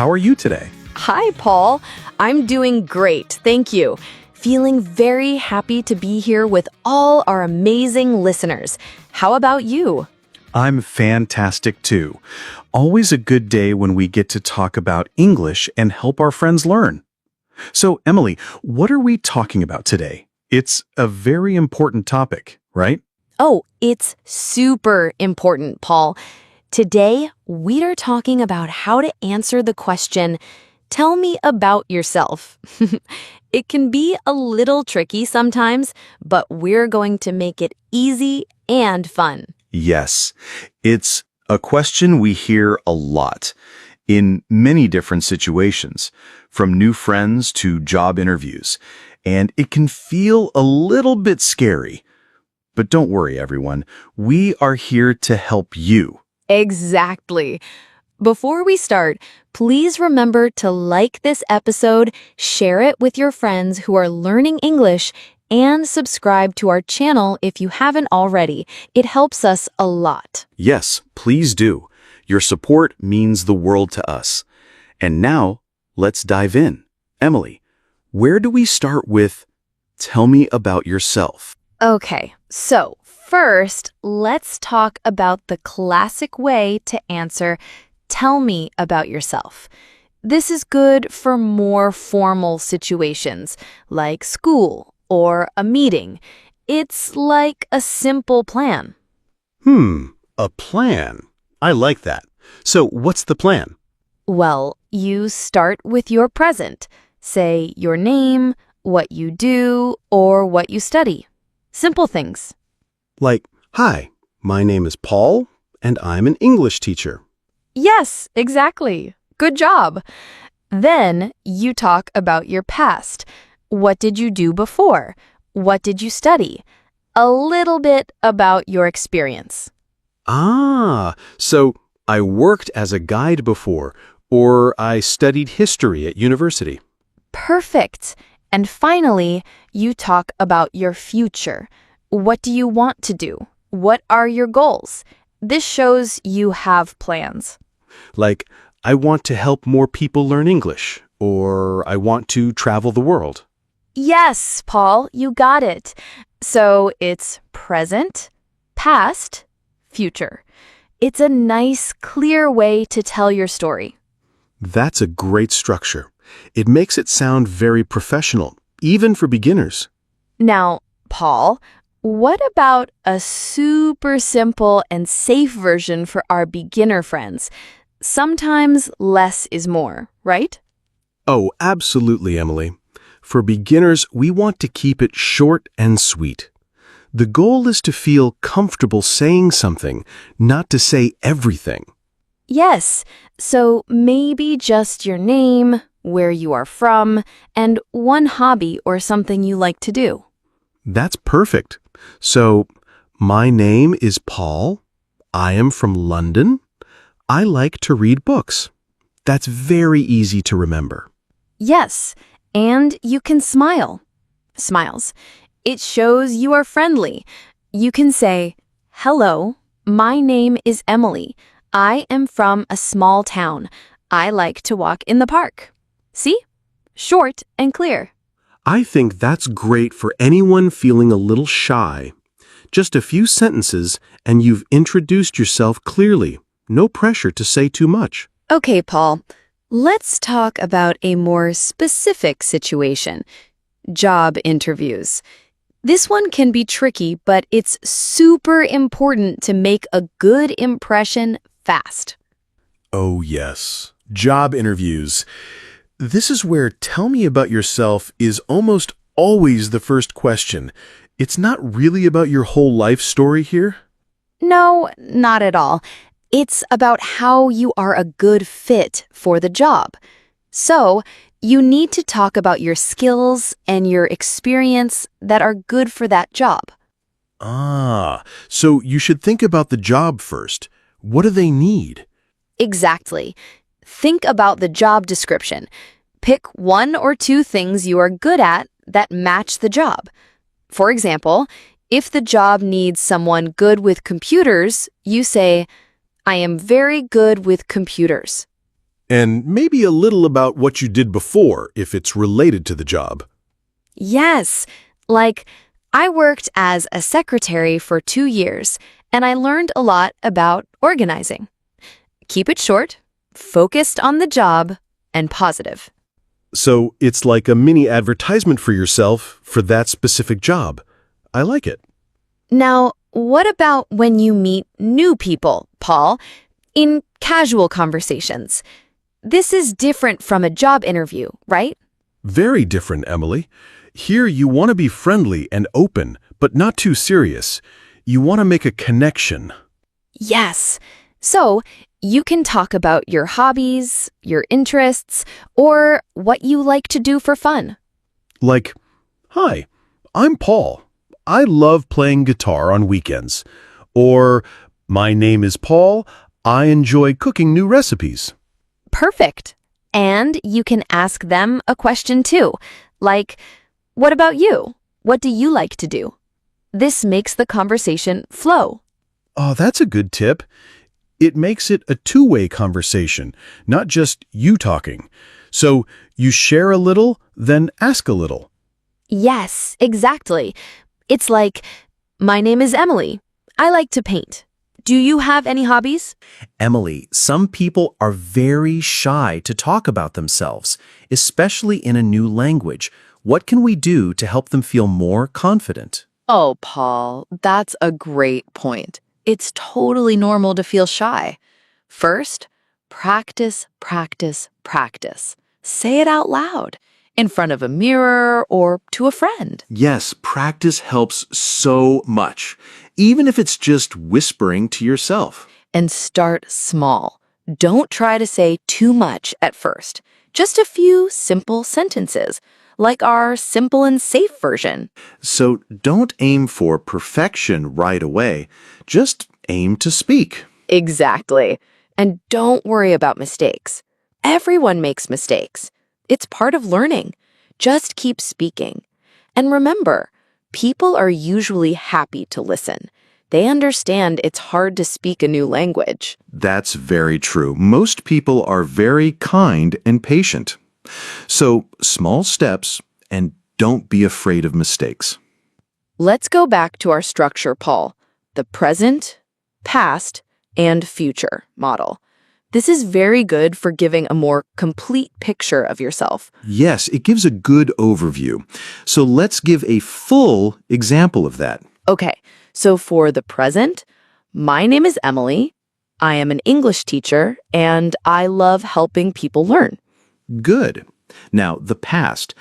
How are you today? Hi, Paul. I'm doing great, thank you. Feeling very happy to be here with all our amazing listeners. How about you? I'm fantastic too. Always a good day when we get to talk about English and help our friends learn. So, Emily, what are we talking about today? It's a very important topic, right? Oh, it's super important, Paul. Today, we are talking about how to answer the question, tell me about yourself. It can be a little tricky sometimes, but we're going to make it easy and fun. Yes, it's a question we hear a lot in many different situations, from new friends to job interviews, and it can feel a little bit scary. But don't worry, everyone. We are here to help you. Exactly. Before we start, please remember to like this episode, share it with your friends who are learning English, and subscribe to our channel if you haven't already. It helps us a lot. Yes, please do. Your support means the world to us. And now, let's dive in. Emily, where do we start with tell me about yourself? Okay, so first, let's talk about the classic way to answer tell me about yourself. This is good for more formal situations like school or a meeting. It's like a simple plan. A plan. I like that. So what's the plan? Well, you start with your present. Say your name, what you do, or what you study. Simple things. Like, hi, my name is Paul, and I'm an English teacher. Yes, exactly. Good job. Then you talk about your past. What did you do before? What did you study? A little bit about your experience. So I worked as a guide before, or I studied history at university. Perfect. And finally, you talk about your future. What do you want to do? What are your goals? This shows you have plans. Like, I want to help more people learn English, or I want to travel the world. Yes, Paul, you got it. So it's present, past, future. It's a nice, clear way to tell your story. That's a great structure. It makes it sound very professional, even for beginners. Now, Paul, what about a super simple and safe version for our beginner friends? Sometimes less is more, right? Oh, absolutely, Emily. For beginners, we want to keep it short and sweet. The goal is to feel comfortable saying something, not to say everything. Yes, so maybe just your name, where you are from, and one hobby or something you like to do. That's perfect. So, my name is Paul. I am from London. I like to read books. That's very easy to remember. Yes, and you can smile. Smiles. It shows you are friendly. You can say, hello, my name is Emily. I am from a small town. I like to walk in the park. See? Short and clear. I think that's great for anyone feeling a little shy. Just a few sentences and you've introduced yourself clearly. No pressure to say too much. Okay, Paul, let's talk about a more specific situation. Job interviews. This one can be tricky, but it's super important to make a good impression fast. Oh, yes. Job interviews. This is where tell me about yourself is almost always the first question. It's not really about your whole life story here. No, not at all. It's about how you are a good fit for the job. So, you need to talk about your skills and your experience that are good for that job. So you should think about the job first. What do they need? Exactly. Think about the job description. Pick one or two things you are good at that match the job. For example, if the job needs someone good with computers, you say, I am very good with computers. And maybe a little about what you did before, if it's related to the job. Yes, like I worked as a secretary for 2 years, and I learned a lot about organizing. Keep it short, focused on the job, and positive. So it's like a mini advertisement for yourself for that specific job. I like it. Now, what about when you meet new people, Paul, in casual conversations? This is different from a job interview, right? Very different, Emily. Here you want to be friendly and open, but not too serious. You want to make a connection. Yes. So, you can talk about your hobbies, your interests, or what you like to do for fun. Like, "Hi, I'm Paul. I love playing guitar on weekends." Or, "My name is Paul. I enjoy cooking new recipes." Perfect. And you can ask them a question too, like, what about you? What do you like to do? This makes the conversation flow. Oh, that's a good tip. It makes it a two-way conversation, not just you talking. So you share a little, then ask a little. Yes, exactly. It's like, my name is Emily. I like to paint. Do you have any hobbies? Emily, some people are very shy to talk about themselves, especially in a new language. What can we do to help them feel more confident? Oh, Paul, that's a great point. It's totally normal to feel shy. First, practice, practice, practice. Say it out loud, in front of a mirror or to a friend. Yes, practice helps so much, even if it's just whispering to yourself. And start small. Don't try to say too much at first. Just a few simple sentences, like our simple and safe version. So don't aim for perfection right away. Just aim to speak. Exactly. And don't worry about mistakes. Everyone makes mistakes. It's part of learning. Just keep speaking. And remember, people are usually happy to listen. They understand it's hard to speak a new language. That's very true. Most people are very kind and patient. So small steps, and don't be afraid of mistakes. Let's go back to our structure, Paul. The present, past, and future model. This is very good for giving a more complete picture of yourself. Yes, it gives a good overview. So let's give a full example of that. Okay, so for the present, my name is Emily. I am an English teacher, and I love helping people learn. Good. Now, the past.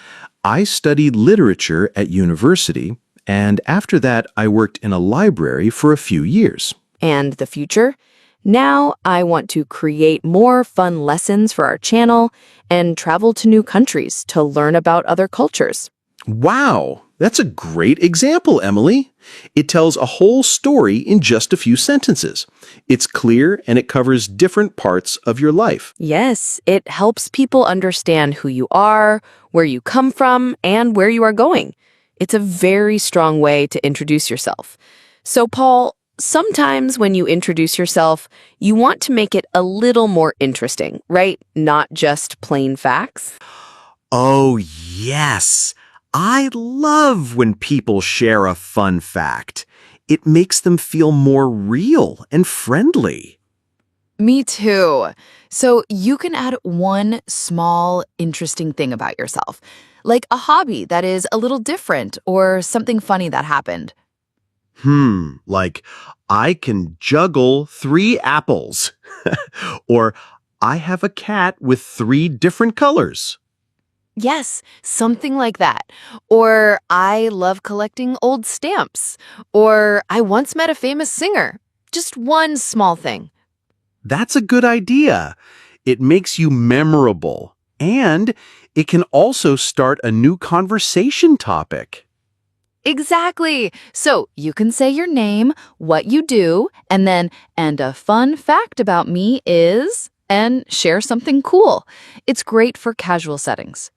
I studied literature at university, and after that, I worked in a library for a few years. And the future? Now I want to create more fun lessons for our channel and travel to new countries to learn about other cultures. Wow, that's a great example, Emily. It tells a whole story in just a few sentences. It's clear and it covers different parts of your life. Yes, it helps people understand who you are, where you come from, and where you are going. It's a very strong way to introduce yourself. So, Paul, sometimes when you introduce yourself, you want to make it a little more interesting, right? Not just plain facts. Oh, yes. I love when people share a fun fact. It makes them feel more real and friendly. Me too. So you can add one small, interesting thing about yourself, like a hobby that is a little different or something funny that happened. Like, I can juggle 3 apples. Or, I have a cat with 3 different colors. Yes, something like that. Or I love collecting old stamps. Or I once met a famous singer. Just one small thing. That's a good idea. It makes you memorable, and it can also start a new conversation topic. Exactly. So you can say your name, what you do, and then, and a fun fact about me is, and share something cool. It's great for casual settings.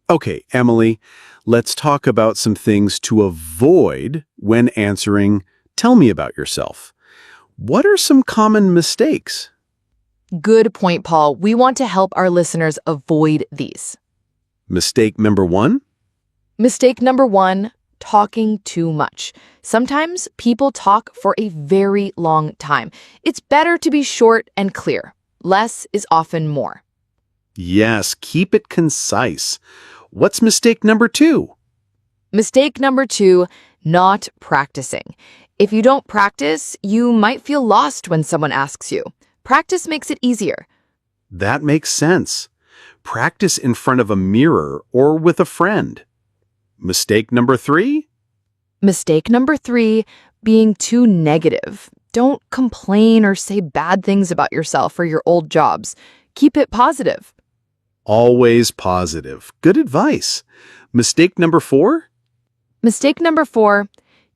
Okay, Emily, let's talk about some things to avoid when answering, "Tell me about yourself." What are some common mistakes? Good point, Paul. We want to help our listeners avoid these. Mistake number 1? Mistake number 1, talking too much. Sometimes people talk for a very long time. It's better to be short and clear. Less is often more. Yes, keep it concise. What's mistake number 2? Mistake number 2, not practicing. If you don't practice, you might feel lost when someone asks you. Practice makes it easier. That makes sense. Practice in front of a mirror or with a friend. Mistake number 3? Mistake number 3, being too negative. Don't complain or say bad things about yourself or your old jobs. Keep it positive. Always positive. Good advice. Mistake number 4? Mistake number 4,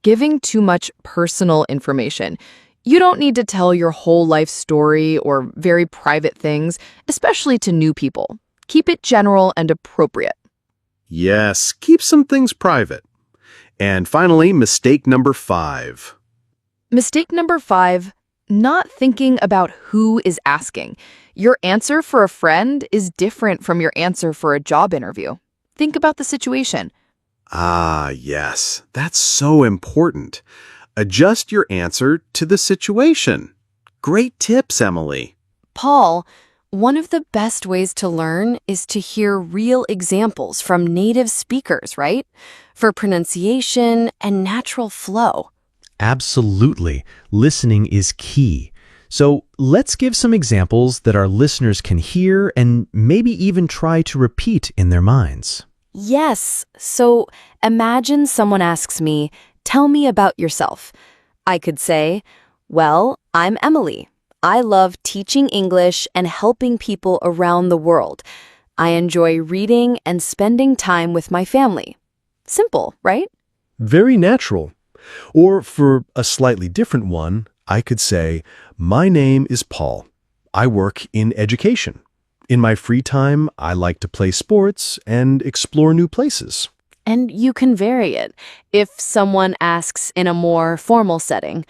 giving too much personal information. You don't need to tell your whole life story or very private things, especially to new people. Keep it general and appropriate. Yes, keep some things private. And finally, mistake number 5. Mistake number 5, not thinking about who is asking. Your answer for a friend is different from your answer for a job interview. Think about the situation. Ah, yes, that's so important. Adjust your answer to the situation. Great tips, Emily. Paul, one of the best ways to learn is to hear real examples from native speakers, right? For pronunciation and natural flow. Absolutely. Listening is key. So let's give some examples that our listeners can hear and maybe even try to repeat in their minds. Yes, so imagine someone asks me, "Tell me about yourself." I could say, "Well, I'm Emily. I love teaching English and helping people around the world. I enjoy reading and spending time with my family." Simple, right? Very natural. Or for a slightly different one, I could say, "My name is Paul. I work in education. In my free time, I like to play sports and explore new places." And you can vary it. If someone asks in a more formal setting,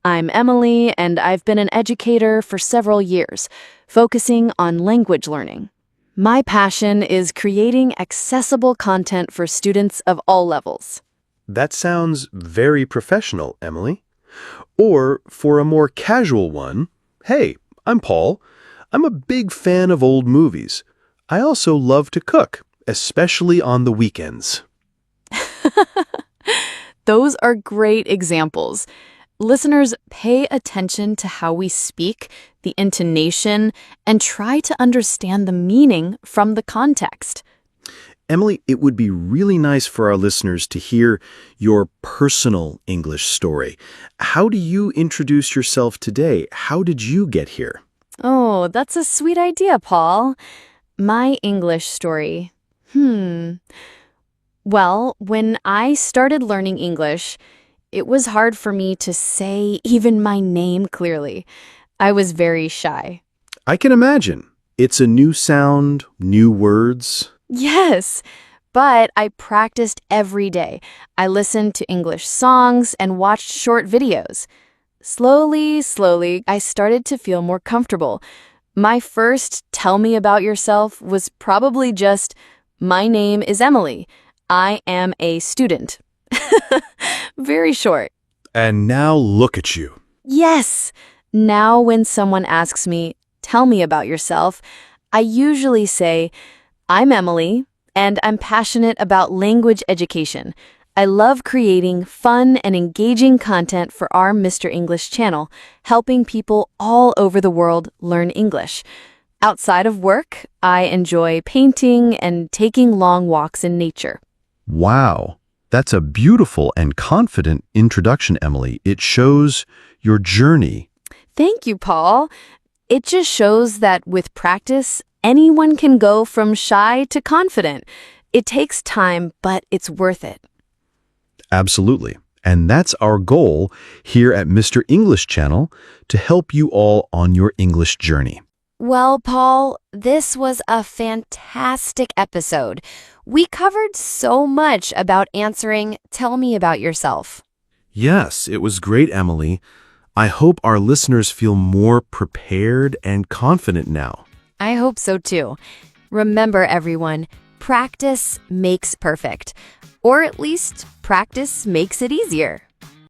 "I'm Emily and I've been an educator for several years, focusing on language learning. My passion is creating accessible content for students of all levels." That sounds very professional, Emily. Or for a more casual one, "Hey, I'm Paul. I'm a big fan of old movies. I also love to cook, especially on the weekends." Those are great examples. Listeners, pay attention to how we speak, the intonation, and try to understand the meaning from the context. Emily, it would be really nice for our listeners to hear your personal English story. How do you introduce yourself today? How did you get here? Oh, that's a sweet idea, Paul. My English story. Well, when I started learning English, it was hard for me to say even my name clearly. I was very shy. I can imagine. It's a new sound, new words. Yes, but I practiced every day. I listened to English songs and watched short videos. Slowly, I started to feel more comfortable. My first "tell me about yourself" was probably just, "My name is Emily. I am a student." Very short. And now look at you. Yes. Now when someone asks me, "Tell me about yourself," I usually say, "I'm Emily, and I'm passionate about language education. I love creating fun and engaging content for our Mr. English channel, helping people all over the world learn English. Outside of work, I enjoy painting and taking long walks in nature." Wow, that's a beautiful and confident introduction, Emily. It shows your journey. Thank you, Paul. It just shows that with practice, anyone can go from shy to confident. It takes time, but it's worth it. Absolutely. And that's our goal here at Mr. English Channel, to help you all on your English journey. Well, Paul, this was a fantastic episode. We covered so much about answering "Tell me about yourself." Yes, it was great, Emily. I hope our listeners feel more prepared and confident now. I hope so too. Remember, everyone, practice makes perfect. Or at least practice makes it easier.